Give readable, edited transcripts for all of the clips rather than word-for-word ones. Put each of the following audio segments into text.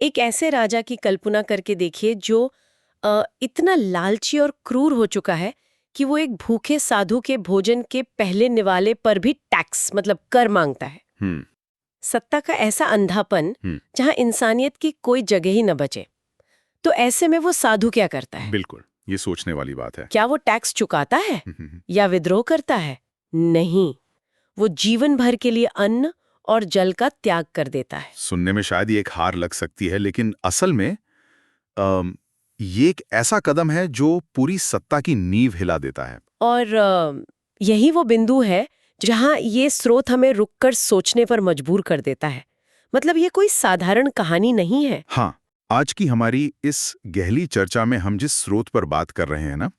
एक ऐसे राजा की कल्पना करके देखिए जो इतना लालची और क्रूर हो चुका है कि वो एक भूखे साधु के भोजन के पहले निवाले पर भी टैक्स मतलब कर मांगता है। हम्म। सत्ता का ऐसा अंधापन जहां इंसानियत की कोई जगह ही न बचे। तो ऐसे में वो साधु क्या करता है? बिल्कुल, ये सोचने वाली बात है। क्या वो टैक्स चुकाता है या विद्रोह करता है? नहीं, वो जीवन भर के लिए अन्न और जल का त्याग कर देता है। सुनने में शायद ये एक हार लग सकती है, लेकिन असल में ये एक ऐसा कदम है जो पूरी सत्ता की नींव हिला देता है। और यही वो बिंदु है जहां ये स्रोत हमें रुककर सोचने पर मजबूर कर देता है। मतलब ये कोई साधारण कहानी नहीं है। हाँ, आज की हमारी इस गहरी चर्चा में हम जिस स्रोत पर बात कर रहे हैं ना,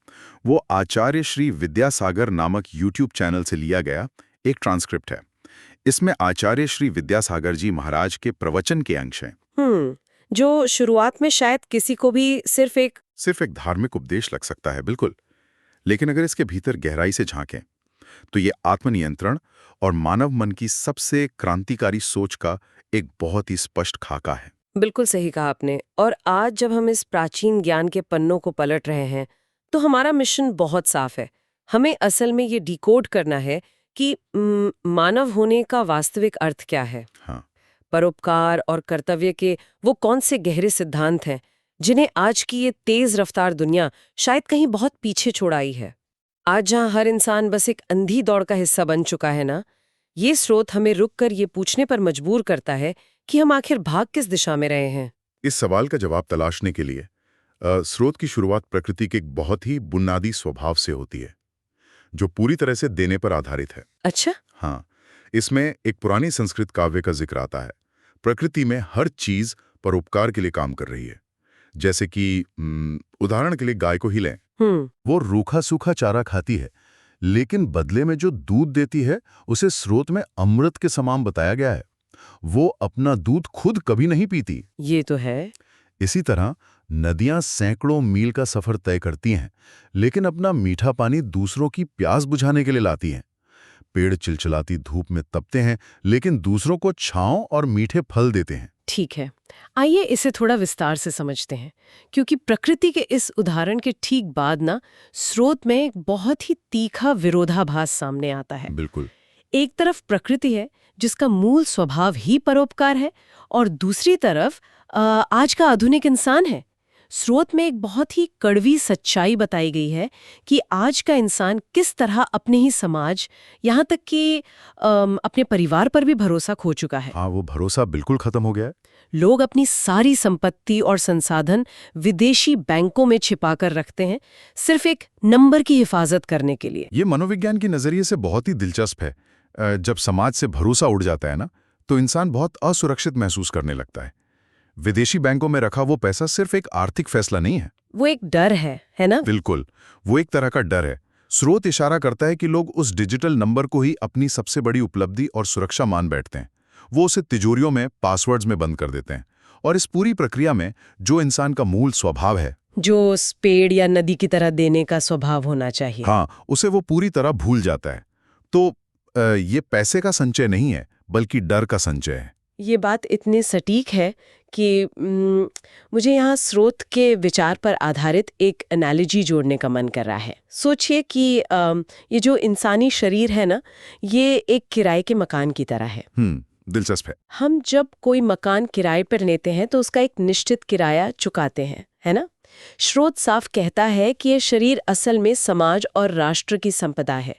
वो आचार्य श्री विद्यासागर नामक यूट्यूब चैनल से लिया गया एक ट्रांसक्रिप्ट है। इसमें आचार्य श्री विद्यासागर जी महाराज के प्रवचन के अंश हैं। जो शुरुआत में शायद किसी को भी सिर्फ एक धार्मिक उपदेश लग सकता है, बिल्कुल। लेकिन अगर इसके भीतर गहराई से झांकें तो ये आत्मनियंत्रण और मानव मन की सबसे क्रांतिकारी सोच का एक बहुत ही स्पष्ट खाका है। बिल्कुल सही कहा आपने। और आज जब हम इस प्राचीन ज्ञान के पन्नों को पलट रहे हैं तो हमारा मिशन बहुत साफ है। हमें असल में ये डिकोड करना है कि मानव होने का वास्तविक अर्थ क्या है। हाँ। परोपकार और कर्तव्य के वो कौन से गहरे सिद्धांत हैं जिन्हें आज की ये तेज रफ्तार दुनिया शायद कहीं बहुत पीछे छोड़ आई है। आज जहां हर इंसान बस एक अंधी दौड़ का हिस्सा बन चुका है ना, ये स्रोत हमें रुककर ये पूछने पर मजबूर करता है कि हम आखिर भाग किस दिशा में रहे हैं। इस सवाल का जवाब तलाशने के लिए स्रोत की शुरुआत प्रकृति के एक बहुत ही बुनियादी स्वभाव से होती है, जो पूरी तरह से देने पर आधारित है। अच्छा। हाँ, इसमें एक पुरानी संस्कृत काव्य का जिक्र आता है। प्रकृति में हर चीज परोपकार के लिए काम कर रही है। जैसे कि उदाहरण के लिए गाय को ही लें। वो रूखा सूखा चारा खाती है, लेकिन बदले में जो दूध देती है उसे स्रोत में अमृत के समान बताया गया है। वो अपना दूध खुद कभी नहीं पीती। ये तो है। इसी तरह नदियां सैकड़ों मील का सफर तय करती हैं, लेकिन अपना मीठा पानी दूसरों की प्यास बुझाने के लिए लाती हैं। पेड़ चिलचिलाती धूप में तपते हैं, लेकिन दूसरों को छांव और मीठे फल देते हैं। ठीक है, आइए इसे थोड़ा विस्तार से समझते हैं, क्योंकि प्रकृति के इस उदाहरण के ठीक बाद ना स्रोत में एक बहुत ही तीखा विरोधाभास सामने आता है। बिल्कुल। एक तरफ प्रकृति है जिसका मूल स्वभाव ही परोपकार है, और दूसरी तरफ आज का आधुनिक इंसान है। स्रोत में एक बहुत ही कड़वी सच्चाई बताई गई है कि आज का इंसान किस तरह अपने ही समाज, यहाँ तक कि अपने परिवार पर भी भरोसा खो चुका है। हाँ, वो भरोसा बिल्कुल खत्म हो गया है। लोग अपनी सारी संपत्ति और संसाधन विदेशी बैंकों में छिपाकर रखते हैं, सिर्फ एक नंबर की हिफाजत करने के लिए। ये मनोविज्ञान के नजरिए से बहुत ही दिलचस्प है। जब समाज से भरोसा उड़ जाता है ना, तो इंसान बहुत असुरक्षित महसूस करने लगता है। विदेशी बैंकों में रखा वो पैसा सिर्फ एक आर्थिक फैसला नहीं है, वो एक डर है ना? बिल्कुल, वो एक तरह का डर है। स्रोत इशारा करता है कि लोग उस डिजिटल नंबर को ही अपनी सबसे बड़ी उपलब्धि और सुरक्षा मान बैठते हैं। वो उसे तिजोरियों में, पासवर्ड्स में बंद कर देते हैं, और इस पूरी प्रक्रिया में जो इंसान का मूल स्वभाव है, जो उस पेड़ या नदी की तरह देने का स्वभाव होना चाहिए, हाँ, उसे वो पूरी तरह भूल जाता है। तो ये पैसे का संचय नहीं है, बल्कि डर का संचय है। ये बात इतनी सटीक है कि मुझे यहाँ स्रोत के विचार पर आधारित एक एनालॉजी जोड़ने का मन कर रहा है। सोचिए कि ये जो इंसानी शरीर है ना, ये एक किराए के मकान की तरह है। दिलचस्प है। हम जब कोई मकान किराए पर लेते हैं तो उसका एक निश्चित किराया चुकाते हैं, है ना? स्रोत साफ कहता है कि ये शरीर असल में समाज और राष्ट्र की संपदा है।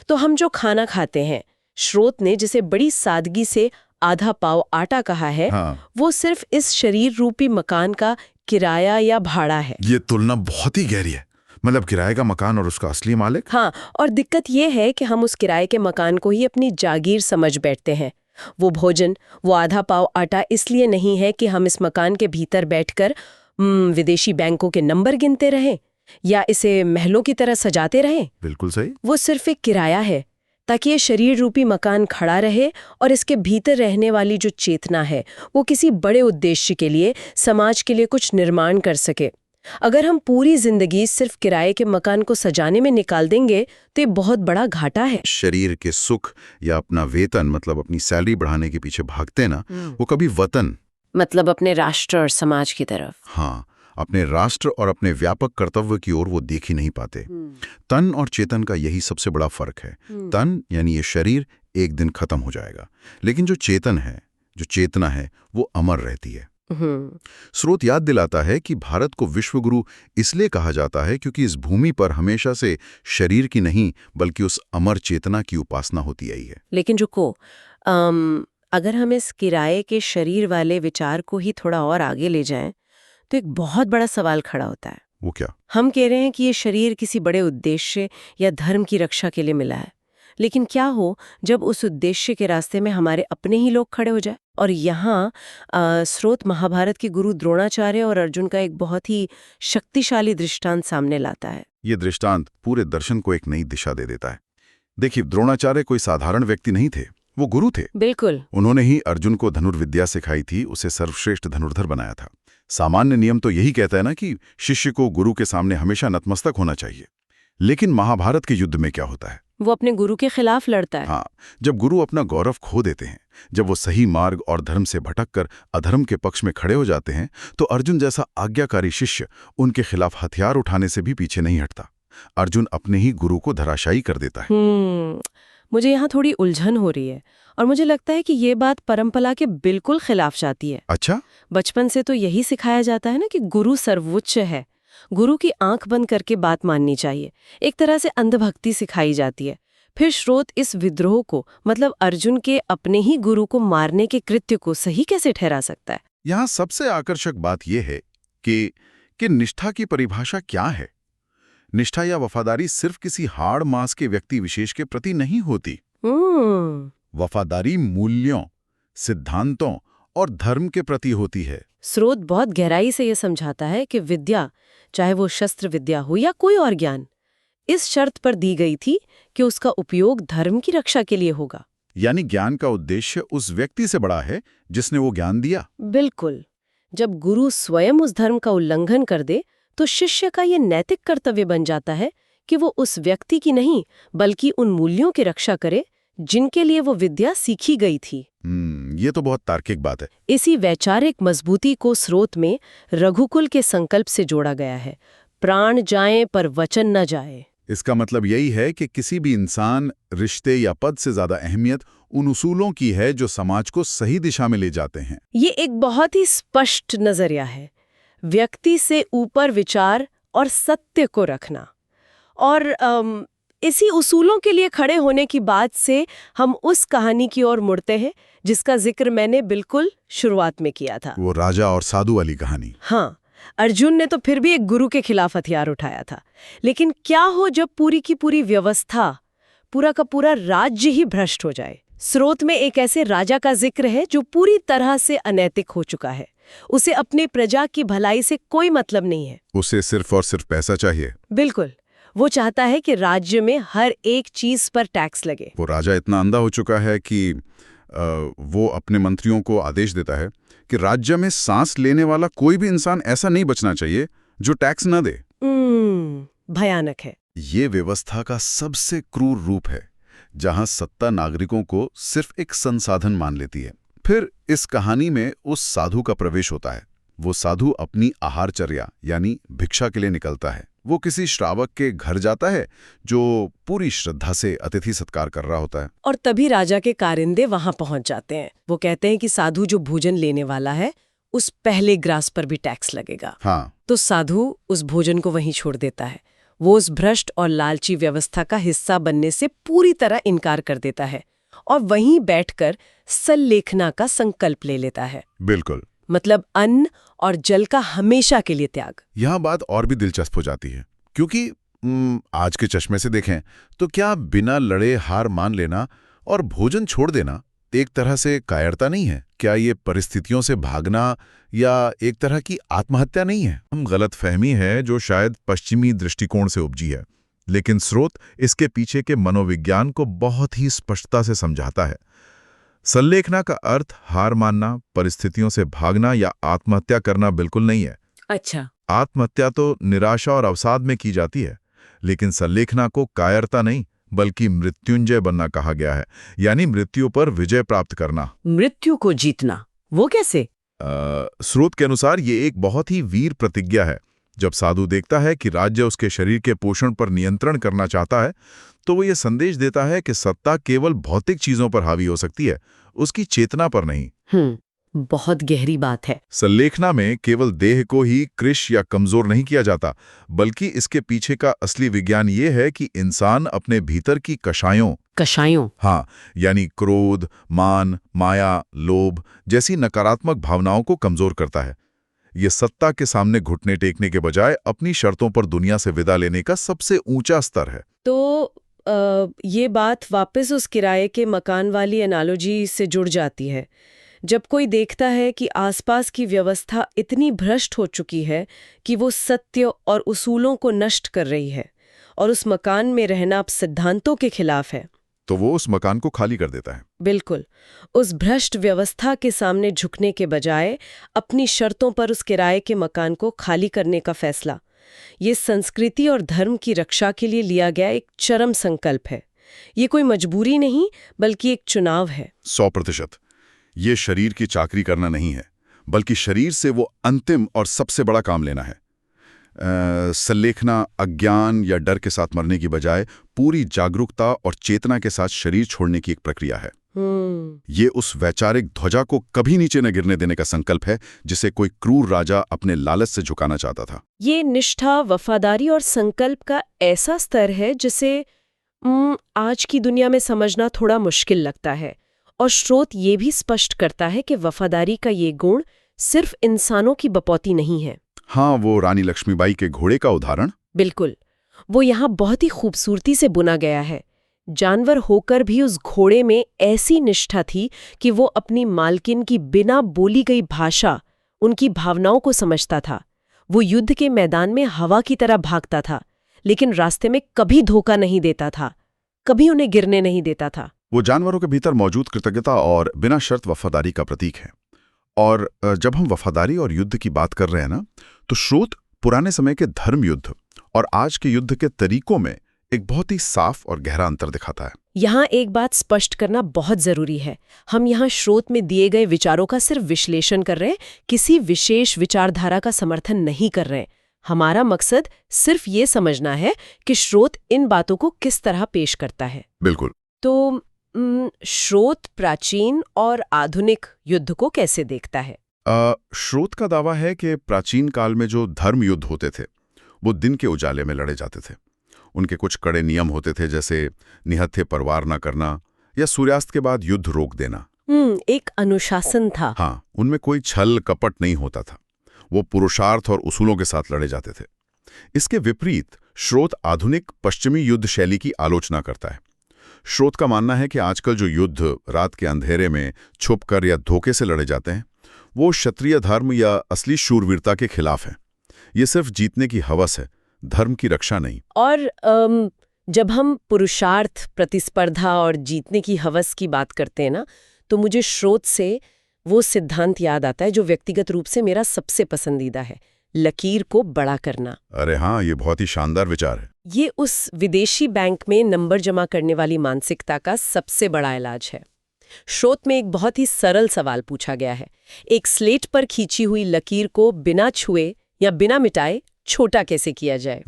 तो हम जो खाना खाते हैं, स्रोत ने जिसे बड़ी सादगी से आधा पाव आटा कहा है, हाँ। वो सिर्फ इस शरीर रूपी मकान का किराया या भाड़ा है। ये तुलना बहुत ही गहरी है। मतलब किराए का मकान और उसका असली मालिक। हाँ, और दिक्कत ये है कि हम उस किराए के मकान को ही अपनी जागीर समझ बैठते हैं। वो भोजन, वो आधा पाव आटा इसलिए नहीं है कि हम इस मकान के भीतर बैठकर विदेशी बैंकों के नंबर गिनते रहें या इसे महलों की तरह सजाते रहें। बिल्कुल सही। वो सिर्फ एक किराया है ताकि ये शरीर रूपी मकान खड़ा रहे और इसके भीतर रहने वाली जो चेतना है वो किसी बड़े उद्देश्य के लिए, समाज के लिए कुछ निर्माण कर सके। अगर हम पूरी जिंदगी सिर्फ किराए के मकान को सजाने में निकाल देंगे तो ये बहुत बड़ा घाटा है। शरीर के सुख या अपना वेतन, मतलब अपनी सैलरी बढ़ाने के पीछे भागते ना, वो कभी वतन मतलब अपने राष्ट्र और समाज की तरफ। हाँ, अपने राष्ट्र और अपने व्यापक कर्तव्य की ओर वो देख ही नहीं पाते। तन और चेतन का यही सबसे बड़ा फर्क है। तन यानी ये शरीर एक दिन खत्म हो जाएगा, लेकिन जो चेतन है, जो चेतना है, वो अमर रहती है। स्रोत याद दिलाता है कि भारत को विश्वगुरु इसलिए कहा जाता है क्योंकि इस भूमि पर हमेशा से शरीर की नहीं बल्कि उस अमर चेतना की उपासना होती आई है। लेकिन रुको, अगर हम इस किराए के शरीर वाले विचार को ही थोड़ा और आगे ले जाएं, तो एक बहुत बड़ा सवाल खड़ा होता है। वो क्या? हम कह रहे हैं कि ये शरीर किसी बड़े उद्देश्य या धर्म की रक्षा के लिए मिला है, लेकिन क्या हो जब उस उद्देश्य के रास्ते में हमारे अपने ही लोग खड़े हो जाए? और यहाँ स्रोत महाभारत के गुरु द्रोणाचार्य और अर्जुन का एक बहुत ही शक्तिशाली दृष्टांत सामने लाता है। ये दृष्टांत पूरे दर्शन को एक नई दिशा दे देता है। देखिए, द्रोणाचार्य कोई साधारण व्यक्ति नहीं थे, वो गुरु थे। बिल्कुल। उन्होंने ही अर्जुन को धनुर्विद्या सिखाई थी, उसे सर्वश्रेष्ठ धनुर्धर बनाया था। सामान्य नियम तो यही कहता है ना कि शिष्य को गुरु के सामने हमेशा नतमस्तक होना चाहिए। लेकिन महाभारत के युद्ध में क्या होता है? वो अपने गुरु के खिलाफ लड़ता है। हाँ, जब गुरु अपना गौरव खो देते हैं, जब वो सही मार्ग और धर्म से भटककर अधर्म के पक्ष में खड़े हो जाते हैं, तो अर्जुन जैसा आज्ञाकारी शिष्य उनके खिलाफ हथियार उठाने से भी पीछे नहीं हटता। अर्जुन अपने ही गुरु को धराशायी कर देता है। मुझे यहाँ थोड़ी उलझन हो रही है और मुझे लगता है कि ये बात परंपरा के बिल्कुल खिलाफ जाती है। अच्छा? बचपन से तो यही सिखाया जाता है ना कि गुरु सर्वोच्च है, गुरु की आंख बंद करके बात माननी चाहिए। एक तरह से अंधभक्ति सिखाई जाती है। फिर स्रोत इस विद्रोह को, मतलब अर्जुन के अपने ही गुरु को मारने के कृत्य को सही कैसे ठहरा सकता है? यहाँ सबसे आकर्षक बात यह है कि निष्ठा की परिभाषा क्या है। निष्ठा या वफादारी सिर्फ किसी हाड़ मांस के व्यक्ति विशेष के प्रति नहीं होती। वफादारी मूल्यों, सिद्धांतों और धर्म के प्रति होती है। स्रोत बहुत गहराई से यह समझाता है कि विद्या, चाहे वो शस्त्र विद्या हो या कोई और ज्ञान, इस शर्त पर दी गई थी कि उसका उपयोग धर्म की रक्षा के लिए होगा। यानी ज्ञान का उद्देश्य उस व्यक्ति से बड़ा है जिसने वो ज्ञान दिया। बिल्कुल। जब गुरु स्वयं उस धर्म का उल्लंघन कर दे, तो शिष्य का ये नैतिक कर्तव्य बन जाता है कि वो उस व्यक्ति की नहीं बल्कि उन मूल्यों की रक्षा करे जिनके लिए वो विद्या सीखी गई थी। ये तो बहुत तार्किक बात है। इसी वैचारिक मजबूती को स्रोत में रघुकुल के संकल्प से जोड़ा गया है, प्राण जाएं पर वचन न जाए। इसका मतलब यही है कि किसी भी इंसान, रिश्ते या पद से ज्यादा अहमियत उन उसूलों की है जो समाज को सही दिशा में ले जाते हैं। ये एक बहुत ही स्पष्ट नजरिया है, व्यक्ति से ऊपर विचार और सत्य को रखना। और इसी उसूलों के लिए खड़े होने की बात से हम उस कहानी की ओर मुड़ते हैं जिसका जिक्र मैंने बिल्कुल शुरुआत में किया था, वो राजा और साधु वाली कहानी। हाँ, अर्जुन ने तो फिर भी एक गुरु के खिलाफ हथियार उठाया था, लेकिन क्या हो जब पूरी की पूरी व्यवस्था, पूरा का पूरा राज्य ही भ्रष्ट हो जाए? स्रोत में एक ऐसे राजा का जिक्र है जो पूरी तरह से अनैतिक हो चुका है। उसे अपनी प्रजा की भलाई से कोई मतलब नहीं है, उसे सिर्फ और सिर्फ पैसा चाहिए। बिल्कुल। वो चाहता है कि राज्य में हर एक चीज पर टैक्स लगे। वो राजा इतना अंधा हो चुका है कि वो अपने मंत्रियों को आदेश देता है कि राज्य में सांस लेने वाला कोई भी इंसान ऐसा नहीं बचना चाहिए जो टैक्स न दे। भयानक है। ये व्यवस्था का सबसे क्रूर रूप है, जहां सत्ता नागरिकों को सिर्फ एक संसाधन मान लेती है। फिर इस कहानी में उस साधु का प्रवेश होता है। वो साधु अपनी आहारचर्या यानी भिक्षा के लिए निकलता है। वो किसी श्रावक के घर जाता है जो पूरी श्रद्धा से अतिथि सत्कार कर रहा होता है। और तभी राजा के कारिंदे वहां पहुंच जाते हैं। वो कहते हैं कि साधु जो भोजन लेने वाला है उस पहले ग्रास पर भी टैक्स लगेगा। हाँ। तो साधु उस भोजन को वहीं छोड़ देता है। वो उस भ्रष्ट और लालची व्यवस्था का हिस्सा बनने से पूरी तरह इनकार कर देता है और वहीं बैठकर सल्लेखना का संकल्प ले लेता है। बिल्कुल। मतलब अन्न और जल का हमेशा के लिए त्याग। यह बात और भी दिलचस्प हो जाती है क्योंकि आज के चश्मे से देखें तो क्या बिना लड़े हार मान लेना और भोजन छोड़ देना एक तरह से कायरता नहीं है? क्या ये परिस्थितियों से भागना या एक तरह की आत्महत्या नहीं है? हम गलतफहमी है जो शायद पश्चिमी दृष्टिकोण से उपजी है, लेकिन स्रोत इसके पीछे के मनोविज्ञान को बहुत ही स्पष्टता से समझाता है। सल्लेखना का अर्थ हार मानना, परिस्थितियों से भागना या आत्महत्या करना बिल्कुल नहीं है। अच्छा। आत्महत्या तो निराशा और अवसाद में की जाती है, लेकिन सल्लेखना को कायरता नहीं बल्कि मृत्युंजय बनना कहा गया है, यानी मृत्यु पर विजय प्राप्त करना। मृत्यु को जीतना, वो कैसे? स्रोत के अनुसार ये एक बहुत ही वीर प्रतिज्ञा है। जब साधु देखता है कि राज्य उसके शरीर के पोषण पर नियंत्रण करना चाहता है, तो वो ये संदेश देता है कि सत्ता केवल भौतिक चीजों पर हावी हो सकती है, उसकी चेतना पर नहीं। बहुत गहरी बात है। संलेखना में केवल देह को ही कृश या कमजोर नहीं किया जाता, बल्कि इसके पीछे का असली विज्ञान ये है कि इंसान अपने भीतर की कषायों, हाँ, यानी क्रोध, मान, माया, लोभ जैसी नकारात्मक भावनाओं को कमजोर करता है। ये सत्ता के सामने घुटने टेकने के बजाय अपनी शर्तों पर दुनिया से विदा लेने का सबसे ऊंचा स्तर है। तो ये बात वापस उस किराए के मकान वाली एनालॉजी से जुड़ जाती है। जब कोई देखता है कि आसपास की व्यवस्था इतनी भ्रष्ट हो चुकी है कि वो सत्य और उसूलों को नष्ट कर रही है और उस मकान में रहना अब सिद्धांतों के खिलाफ है, तो वो उस मकान को खाली कर देता है। बिल्कुल। उस भ्रष्ट व्यवस्था के सामने झुकने के बजाय अपनी शर्तों पर उस किराए के मकान को खाली करने का फैसला, ये संस्कृति और धर्म की रक्षा के लिए लिया गया एक चरम संकल्प है। ये कोई मजबूरी नहीं, बल्कि एक चुनाव है। 100%। ये शरीर की चाकरी करना नहीं है, बल्कि शरीर से वो अंतिम और सबसे बड़ा काम लेना है। संलेखना अज्ञान या डर के साथ मरने की बजाय पूरी जागरूकता और चेतना के साथ शरीर छोड़ने की एक प्रक्रिया है। ये उस वैचारिक ध्वजा को कभी नीचे न गिरने देने का संकल्प है जिसे कोई क्रूर राजा अपने लालच से झुकाना चाहता था। ये निष्ठा, वफादारी और संकल्प का ऐसा स्तर है जिसे आज की दुनिया में समझना थोड़ा मुश्किल लगता है। और स्रोत ये भी स्पष्ट करता है कि वफादारी का ये गुण सिर्फ इंसानों की बपौती नहीं है। हाँ, वो रानी लक्ष्मीबाई के घोड़े का उदाहरण। बिल्कुल, वो यहाँ बहुत ही खूबसूरती से बुना गया है। जानवर होकर भी उस घोड़े में ऐसी निष्ठा थी कि वो अपनी मालकिन की बिना बोली गई भाषा, उनकी भावनाओं को समझता था। वो युद्ध के मैदान में हवा की तरह भागता था, लेकिन रास्ते में कभी धोखा नहीं देता था, कभी उन्हें गिरने नहीं देता था। वो जानवरों के भीतर मौजूद कृतज्ञता और बिना शर्त वफादारी का प्रतीक है। और जब हम वफादारी और युद्ध की बात कर रहे हैं ना, तो स्रोत पुराने समय के धर्म युद्ध और आज के युद्ध के तरीकों में एक बहुत ही साफ और गहरा अंतर दिखाता है। यहाँ एक बात स्पष्ट करना बहुत जरूरी है। हम यहाँ स्रोत में दिए गए विचारों का सिर्फ विश्लेषण कर रहे हैं, किसी विशेष विचारधारा का समर्थन नहीं कर रहे हैं। हमारा मकसद सिर्फ ये समझना है कि स्रोत इन बातों को किस तरह पेश करता है। बिल्कुल। तो स्रोत प्राचीन और आधुनिक युद्ध को कैसे देखता है? स्रोत का दावा है कि प्राचीन काल में जो धर्म युद्ध होते थे वो दिन के उजाले में लड़े जाते थे। उनके कुछ कड़े नियम होते थे, जैसे निहत्थे परवार न करना या सूर्यास्त के बाद युद्ध रोक देना। एक अनुशासन था। हाँ, उनमें कोई छल कपट नहीं होता था। वो पुरुषार्थ और उसूलों के साथ लड़े जाते थे। इसके विपरीत स्रोत आधुनिक पश्चिमी युद्ध शैली की आलोचना करता है। स्रोत का मानना है कि आजकल जो युद्ध रात के अंधेरे में छुपकर या धोखे से लड़े जाते हैं, वो क्षत्रिय धर्म या असली शूरवीरता के खिलाफ है। ये सिर्फ जीतने की हवस है, धर्म की रक्षा नहीं। और जब हम पुरुषार्थ, प्रतिस्पर्धा और जीतने की हवस की बात करते हैं ना, तो मुझे स्रोत से वो सिद्धांत याद आता है जो व्यक्तिगत रूप से मेरा सबसे पसंदीदा है, लकीर को बड़ा करना। अरे हाँ, ये बहुत ही शानदार विचार है। ये उस विदेशी बैंक में नंबर जमा करने वाली मानसिकता का सबसे बड़ा इलाज है। स्रोत में एक बहुत ही सरल सवाल पूछा गया है, एक स्लेट पर खींची हुई लकीर को बिना छुए या बिना मिटाए छोटा कैसे किया जाए?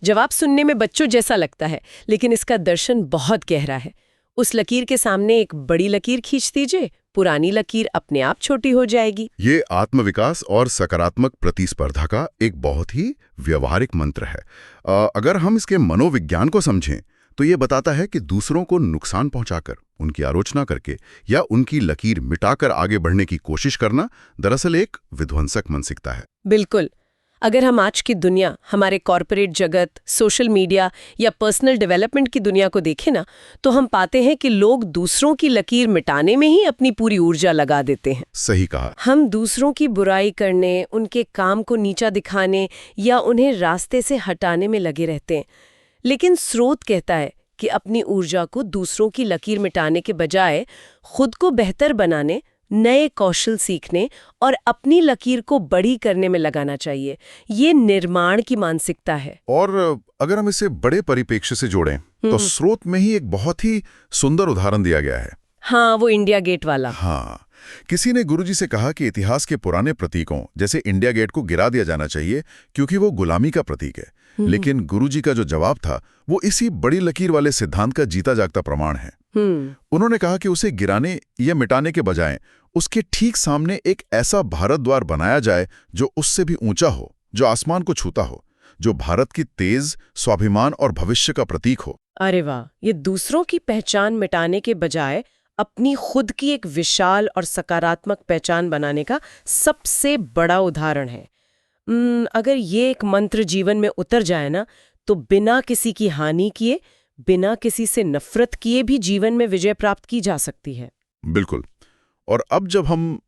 जवाब सुनने में बच्चों जैसा लगता है, लेकिन इसका दर्शन बहुत गहरा है। उस लकीर के सामने एक बड़ी लकीर खींच दीजिए, पुरानी लकीर अपने आप छोटी हो जाएगी। ये आत्मविकास और सकारात्मक प्रतिस्पर्धा का एक बहुत ही व्यवहारिक मंत्र है। अगर हम इसके मनोविज्ञान को समझें तो ये बताता है कि दूसरों को नुकसान पहुंचाकर, उनकी आलोचना करके या उनकी लकीर मिटाकर आगे बढ़ने की कोशिश करना दरअसल एक विध्वंसक मानसिकता है। बिल्कुल। अगर हम आज की दुनिया, हमारे कॉरपोरेट जगत, सोशल मीडिया या पर्सनल डेवलपमेंट की दुनिया को देखें ना, तो हम पाते हैं कि लोग दूसरों की लकीर मिटाने में ही अपनी पूरी ऊर्जा लगा देते हैं। सही कहा। हम दूसरों की बुराई करने, उनके काम को नीचा दिखाने या उन्हें रास्ते से हटाने में लगे रहते हैं। लेकिन स्रोत कहता है कि अपनी ऊर्जा को दूसरों की लकीर मिटाने के बजाय खुद को बेहतर बनाने, नए कौशल सीखने और अपनी लकीर को बड़ी करने में लगाना चाहिए। ये निर्माण की मानसिकता है। और अगर हम इसे बड़े परिप्रेक्ष्य से जोड़ें तो स्रोत में ही एक बहुत ही सुंदर उदाहरण दिया गया है। हाँ, वो इंडिया गेट वाला। हाँ, किसी ने गुरुजी से कहा कि इतिहास के पुराने प्रतीकों जैसे इंडिया गेट को गिरा दिया जाना चाहिए क्योंकि वो गुलामी का प्रतीक है। लेकिन गुरुजी का जो जवाब था वो इसी बड़ी लकीर वाले सिद्धांत का जीता जागता प्रमाण है। उन्होंने कहा कि उसे गिराने या मिटाने के बजाय उसके ठीक सामने एक ऐसा भारत द्वार बनाया जाए जो उससे भी ऊंचा हो, जो आसमान को छूता हो, जो भारत की तेज, स्वाभिमान और भविष्य का प्रतीक हो। अरे वाह, ये दूसरों की पहचान मिटाने के बजाय अपनी खुद की एक विशाल और सकारात्मक पहचान बनाने का सबसे बड़ा उदाहरण है। अगर ये एक मंत्र जीवन में उतर जाए ना, तो बिना किसी की हानि किए, बिना किसी से नफरत किए भी जीवन में विजय प्राप्त की जा सकती है। बिल्कुल। और अब जब हम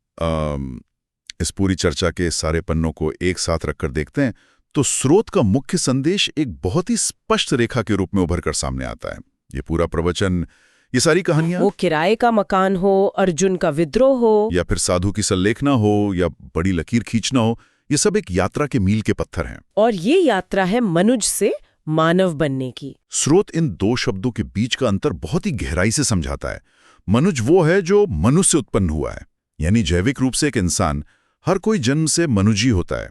इस पूरी चर्चा के सारे पन्नों को एक साथ रखकर देखते हैं, तो स्रोत का मुख्य संदेश एक बहुत ही स्पष्ट रेखा के रूप में उभर कर सामने आता है। ये पूरा प्रवचन, ये सारी कहानियां, वो किराए का मकान हो, अर्जुन का विद्रोह हो, या फिर साधु की सल्लेखना हो, या बड़ी लकीर खींचना हो, ये सब एक यात्रा के मील के पत्थर हैं। और ये यात्रा है मनुज से मानव बनने की। स्रोत इन दो शब्दों के बीच का अंतर बहुत ही गहराई से समझाता है। मनुज वो है जो मनुष्य से उत्पन्न हुआ है, यानी जैविक रूप से एक इंसान। हर कोई जन्म से मनुजी होता है।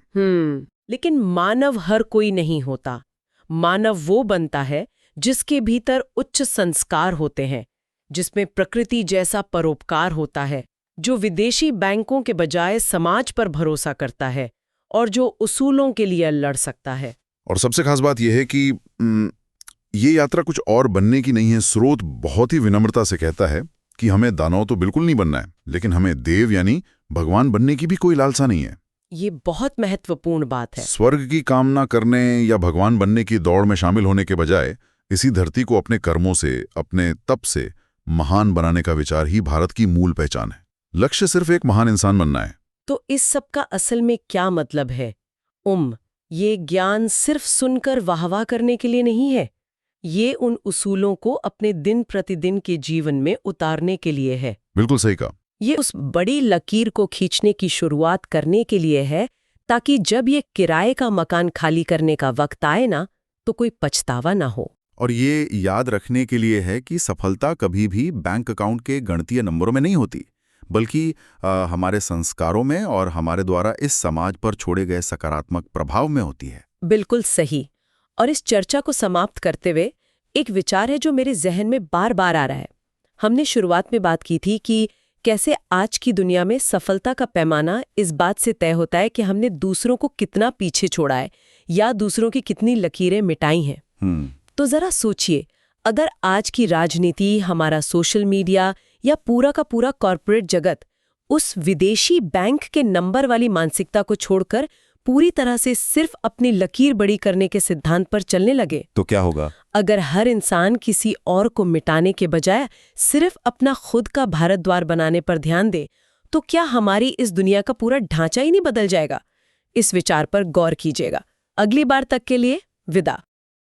लेकिन मानव हर कोई नहीं होता। मानव वो बनता है जिसके भीतर उच्च संस्कार होते हैं, जिसमें प्रकृति जैसा परोपकार होता है, जो विदेशी बैंकों के बजाय समाज पर भरोसा करता है और जो उसूलों के लिए लड़ सकता है। और सबसे खास बात यह है कि ये यात्रा कुछ और बनने की नहीं है। स्रोत बहुत ही विनम्रता से कहता है कि हमें दानव तो बिल्कुल नहीं बनना है, लेकिन हमें देव यानी भगवान बनने की भी कोई लालसा नहीं है। ये बहुत महत्वपूर्ण बात है। स्वर्ग की कामना करने या भगवान बनने की दौड़ में शामिल होने के बजाय इसी धरती को अपने कर्मों से, अपने तप से महान बनाने का विचार ही भारत की मूल पहचान है। लक्ष्य सिर्फ एक महान इंसान बनना है। तो इस सब का असल में क्या मतलब है? ये ज्ञान सिर्फ सुनकर वाहवाह करने के लिए नहीं है। ये उन उसूलों को अपने दिन प्रतिदिन के जीवन में उतारने के लिए है। बिल्कुल सही कहा। ये उस बड़ी लकीर को खींचने की शुरुआत करने के लिए है, ताकि जब ये किराए का मकान खाली करने का वक्त आए ना, तो कोई पछतावा ना हो। और ये याद रखने के लिए है कि सफलता कभी भी बैंक अकाउंट के गणितीय नंबरों में नहीं होती, बल्कि हमारे संस्कारों में और हमारे द्वारा इस समाज पर छोड़े गए सकारात्मक प्रभाव में होती है। बिल्कुल सही। और इस चर्चा को समाप्त करते हुए एक विचार है जो मेरे जहन में बार बार आ रहा है। हमने शुरुआत में बात की थी कि कैसे आज की दुनिया में सफलता का पैमाना इस बात से तय होता है कि हमने दूसरों को कितना पीछे छोड़ा है या दूसरों की कितनी लकीरें मिटाई हैं। तो जरा सोचिए, अगर आज की राजनीति, हमारा सोशल मीडिया या पूरा का पूरा कॉर्पोरेट जगत उस विदेशी बैंक के नंबर वाली मानसिकता को छोड़कर पूरी तरह से सिर्फ अपनी लकीर बड़ी करने के सिद्धांत पर चलने लगे, तो क्या होगा? अगर हर इंसान किसी और को मिटाने के बजाय सिर्फ अपना खुद का भारत द्वार बनाने पर ध्यान दे, तो क्या हमारी इस दुनिया का पूरा ढांचा ही नहीं बदल जाएगा? इस विचार पर गौर कीजिएगा। अगली बार तक के लिए विदा।